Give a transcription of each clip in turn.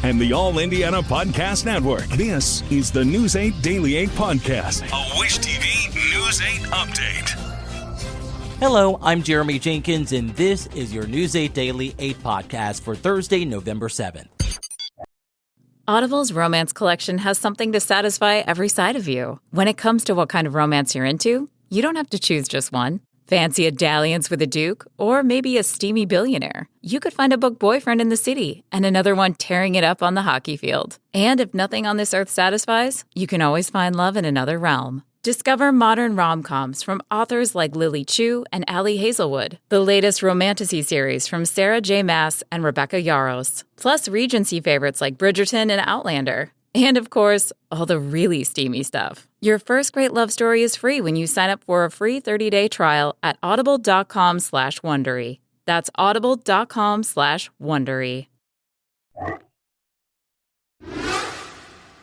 and the All Indiana Podcast Network. This is the News 8 Daily 8 Podcast, a Wish TV News 8 update. Hello, I'm Jeremy Jenkins, and this is your News 8 Daily 8 Podcast for Thursday, November 7th. Audible's romance collection has something to satisfy every side of you. When it comes to what kind of romance you're into, you don't have to choose just one. Fancy a dalliance with a duke, or maybe a steamy billionaire. You could find a book boyfriend in the city and another one tearing it up on the hockey field. And if nothing on this earth satisfies, you can always find love in another realm. Discover modern rom-coms from authors like Lily Chu and Ali Hazelwood, the latest romantasy series from Sarah J. Maas and Rebecca Yarros, plus Regency favorites like Bridgerton and Outlander. And of course, all the really steamy stuff. Your first great love story is free when you sign up for a free 30-day trial at audible.com/Wondery. That's audible.com/Wondery.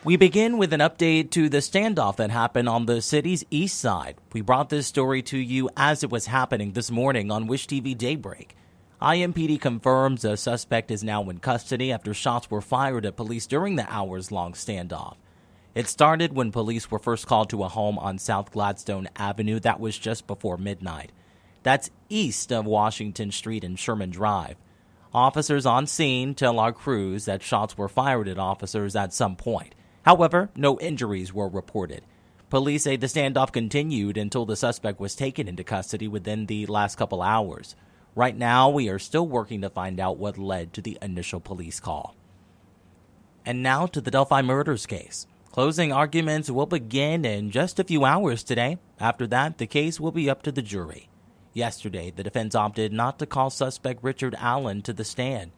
We begin with an update to the standoff that happened on the city's east side. We brought this story to you as it was happening this morning on Wish TV Daybreak. IMPD confirms a suspect is now in custody after shots were fired at police during the hours-long standoff. It started when police were first called to a home on South Gladstone Avenue that was just before midnight. That's east of Washington Street and Sherman Drive. Officers on scene tell our crews that shots were fired at officers at some point. However, no injuries were reported. Police say the standoff continued until the suspect was taken into custody within the last couple hours. Right now, we are still working to find out what led to the initial police call. And now to the Delphi murders case. Closing arguments will begin in just a few hours today. After that, the case will be up to the jury. Yesterday, the defense opted not to call suspect Richard Allen to the stand.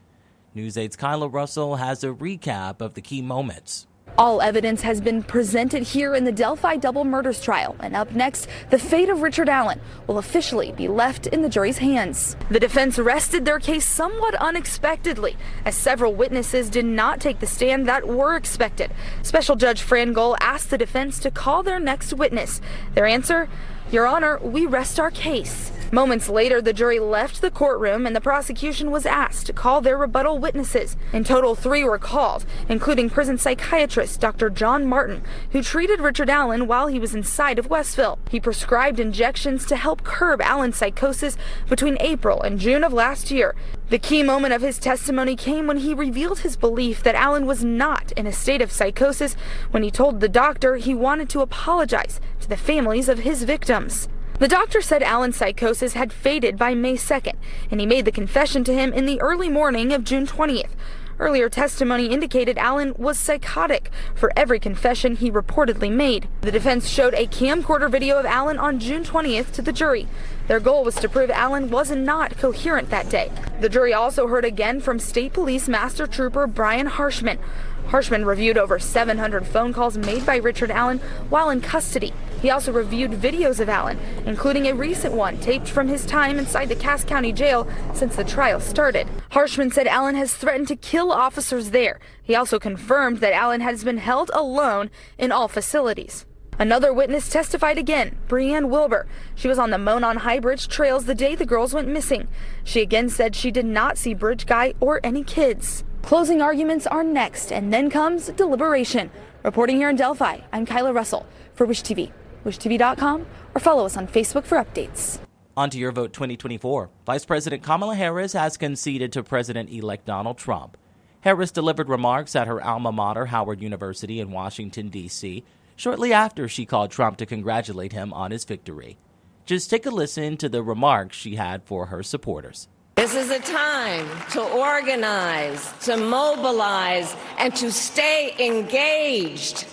News 8's Kyla Russell has a recap of the key moments. All evidence has been presented here in the Delphi double murders trial, and up next, the fate of Richard Allen will officially be left in the jury's hands. The defense rested their case somewhat unexpectedly, as several witnesses did not take the stand that were expected. Special Judge Fran Gohl asked the defense to call their next witness. Their answer, "Your Honor, we rest our case." Moments later, the jury left the courtroom and the prosecution was asked to call their rebuttal witnesses. In total, 3 were called, including prison psychiatrist Dr. John Martin, who treated Richard Allen while he was inside of Westville. He prescribed injections to help curb Allen's psychosis between April and June of last year. The key moment of his testimony came when he revealed his belief that Allen was not in a state of psychosis when he told the doctor he wanted to apologize to the families of his victims. The doctor said Allen's psychosis had faded by May 2nd, and he made the confession to him in the early morning of June 20th. Earlier testimony indicated Allen was psychotic for every confession he reportedly made. The defense showed a camcorder video of Allen on June 20th to the jury. Their goal was to prove Allen was not coherent that day. The jury also heard again from State Police Master Trooper Brian Harshman. Harshman reviewed over 700 phone calls made by Richard Allen while in custody. He also reviewed videos of Allen, including a recent one taped from his time inside the Cass County Jail since the trial started. Harshman said Allen has threatened to kill officers there. He also confirmed that Allen has been held alone in all facilities. Another witness testified again, Breanne Wilbur. She was on the Monon High Bridge trails the day the girls went missing. She again said she did not see Bridge Guy or any kids. Closing arguments are next, and then comes deliberation. Reporting here in Delphi, I'm Kyla Russell for Wish TV. WishTV.com, or follow us on Facebook for updates. On to your vote 2024. Vice President Kamala Harris has conceded to President-elect Donald Trump. Harris delivered remarks at her alma mater, Howard University in Washington, D.C., shortly after she called Trump to congratulate him on his victory. Just take a listen to the remarks she had for her supporters. This is a time to organize, to mobilize, and to stay engaged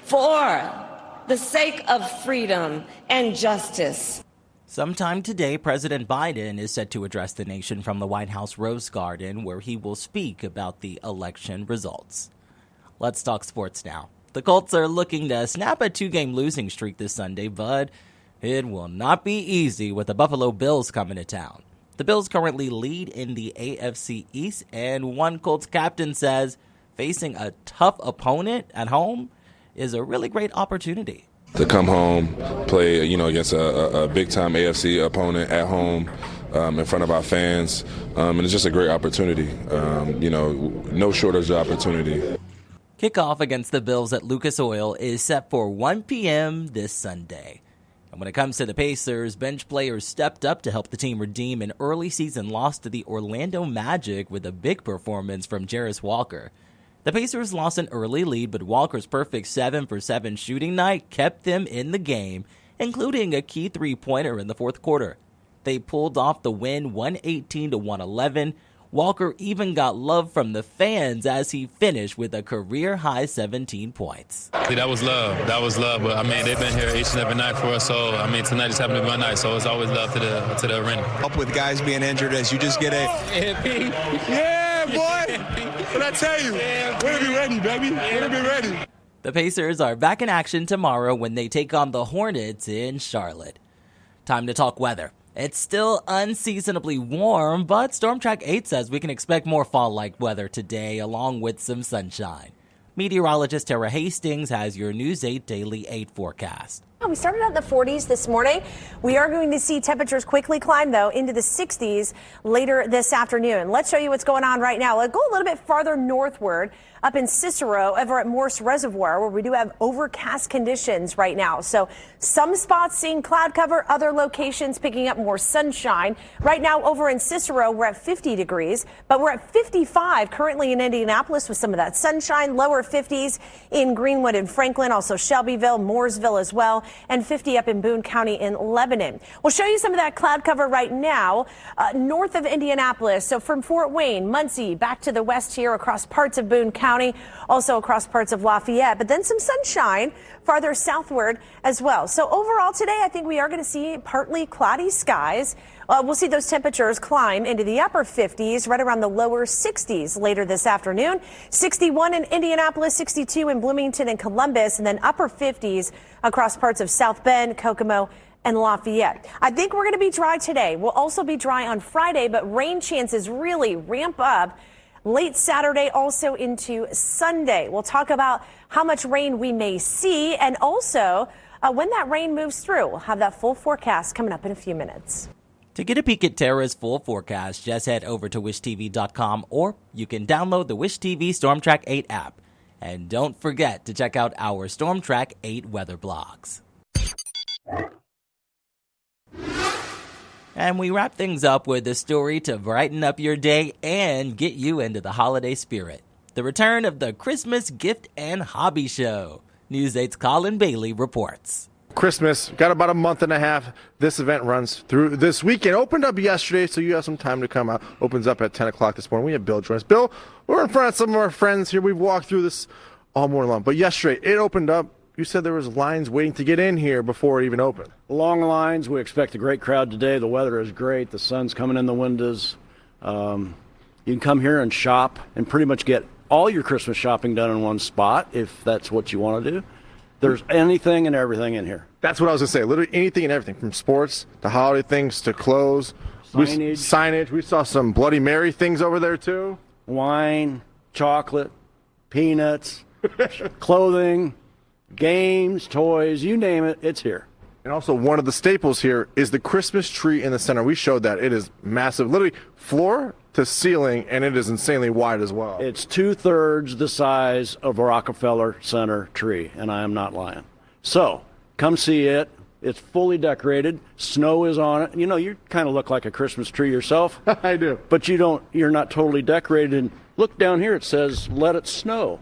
for the sake of freedom and justice. Sometime today, President Biden is set to address the nation from the White House Rose Garden, where he will speak about the election results. Let's talk sports now. The Colts are looking to snap a 2-game losing streak this Sunday, but it will not be easy with the Buffalo Bills coming to town. The Bills currently lead in the AFC East, and one Colts captain says facing a tough opponent at home is a really great opportunity. To come home, play, against a big-time AFC opponent at home, in front of our fans, and it's just a great opportunity. No shortage of opportunity. Kickoff against the Bills at Lucas Oil is set for 1 p.m. this Sunday. And when it comes to the Pacers, bench players stepped up to help the team redeem an early season loss to the Orlando Magic with a big performance from Jarris Walker. The Pacers lost an early lead, but Walker's perfect 7-for-7 shooting night kept them in the game, including a key three-pointer in the fourth quarter. They pulled off the win 118-111. Walker even got love from the fans as he finished with a career-high 17 points. That was love. But, they've been here each and every night for us. So, tonight just happened to be my night. So it's always love to the arena. Up with guys being injured as you just get a... Yeah, boy. What I tell you? We're going to be ready, baby. We're going to be ready. The Pacers are back in action tomorrow when they take on the Hornets in Charlotte. Time to talk weather. It's still unseasonably warm, but Storm Track 8 says we can expect more fall-like weather today along with some sunshine. Meteorologist Tara Hastings has your News 8 Daily 8 forecast. We started out in the 40s this morning. We are going to see temperatures quickly climb, though, into the 60s later this afternoon. Let's show you what's going on right now. Let's go a little bit farther northward up in Cicero over at Morse Reservoir, where we do have overcast conditions right now. So some spots seeing cloud cover, other locations picking up more sunshine. Right now over in Cicero, we're at 50 degrees, but we're at 55 currently in Indianapolis with some of that sunshine, lower 50s in Greenwood and Franklin, also Shelbyville, Mooresville as well, and 50 up in Boone County in Lebanon. We'll show you some of that cloud cover right now north of Indianapolis. So from Fort Wayne, Muncie, back to the west here across parts of Boone County, also across parts of Lafayette, but then some sunshine farther southward as well. So overall today, I think we are going to see partly cloudy skies. We'll see those temperatures climb into the upper 50s, right around the lower 60s later this afternoon. 61 in Indianapolis, 62 in Bloomington and Columbus, and then upper 50s across parts of South Bend, Kokomo, and Lafayette. I think we're going to be dry today. We'll also be dry on Friday, but rain chances really ramp up late Saturday, also into Sunday. We'll talk about how much rain we may see and also when that rain moves through. We'll have that full forecast coming up in a few minutes. To get a peek at Tara's full forecast, just head over to wishtv.com or you can download the Wish TV Storm Track 8 app. And don't forget to check out our Storm Track 8 weather blogs. And we wrap things up with a story to brighten up your day and get you into the holiday spirit. The return of the Christmas Gift and Hobby Show. News 8's Colin Bailey reports. Christmas, got about a month and a half. This event runs through this weekend. Opened up yesterday, so you have some time to come out. Opens up at 10 o'clock this morning. We have Bill join us. Bill, we're in front of some of our friends here. We've walked through this all morning long. But yesterday, it opened up. You said there was lines waiting to get in here before it even opened. Long lines. We expect a great crowd today. The weather is great. The sun's coming in the windows. You can come here and shop and pretty much get all your Christmas shopping done in one spot if that's what you want to do. There's anything and everything in here. That's what I was going to say. Literally anything and everything, from sports to holiday things to clothes. Signage. We saw some Bloody Mary things over there, too. Wine, chocolate, peanuts, clothing, games, toys, you name it, it's here. And also one of the staples here is the Christmas tree in the center. We showed that. It is massive, literally floor to ceiling, and it is insanely wide as well. It's 2/3 the size of a Rockefeller Center tree, and I am not lying. So come see it. It's fully decorated. Snow is on it. You know, you kind of look like a Christmas tree yourself. I do. But you're not totally decorated. And look down here, it says, let it snow.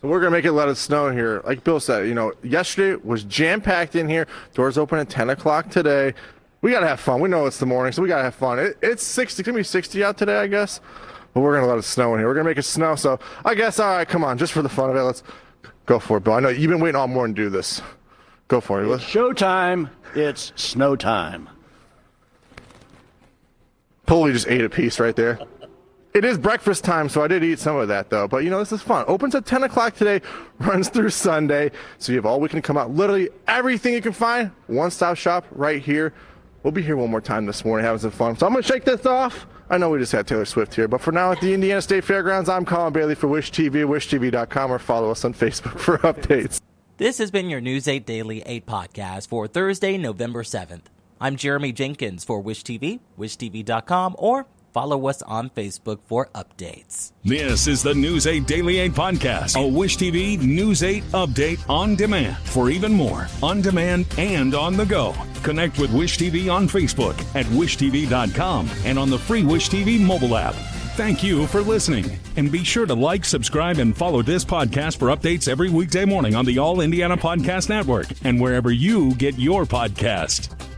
So we're going to make it let it snow here. Like Bill said, yesterday was jam-packed in here. Doors open at 10 o'clock today. We got to have fun. We know it's the morning, so we got to have fun. It's 60. It's going to be 60 out today, I guess. But we're going to let it snow in here. We're going to make it snow. So I guess, all right, come on, just for the fun of it, let's go for it, Bill. I know you've been waiting all morning to do this. Go for it. It's showtime. It's snow time. Totally just ate a piece right there. It is breakfast time, so I did eat some of that, though. But, this is fun. Opens at 10 o'clock today, runs through Sunday. So you have all weekend to come out. Literally everything you can find, one-stop shop right here. We'll be here one more time this morning having some fun. So I'm going to shake this off. I know we just had Taylor Swift here. But for now, at the Indiana State Fairgrounds, I'm Colin Bailey for Wish TV, wishtv.com, or follow us on Facebook for updates. This has been your News 8 Daily 8 podcast for Thursday, November 7th. I'm Jeremy Jenkins for Wish TV, wishtv.com, or follow us on Facebook for updates. This is the News 8 Daily 8 podcast, a Wish TV News 8 update on demand. For even more, on demand and on the go, connect with Wish TV on Facebook at wishtv.com and on the free Wish TV mobile app. Thank you for listening, and be sure to like, subscribe, and follow this podcast for updates every weekday morning on the All Indiana Podcast Network and wherever you get your podcast.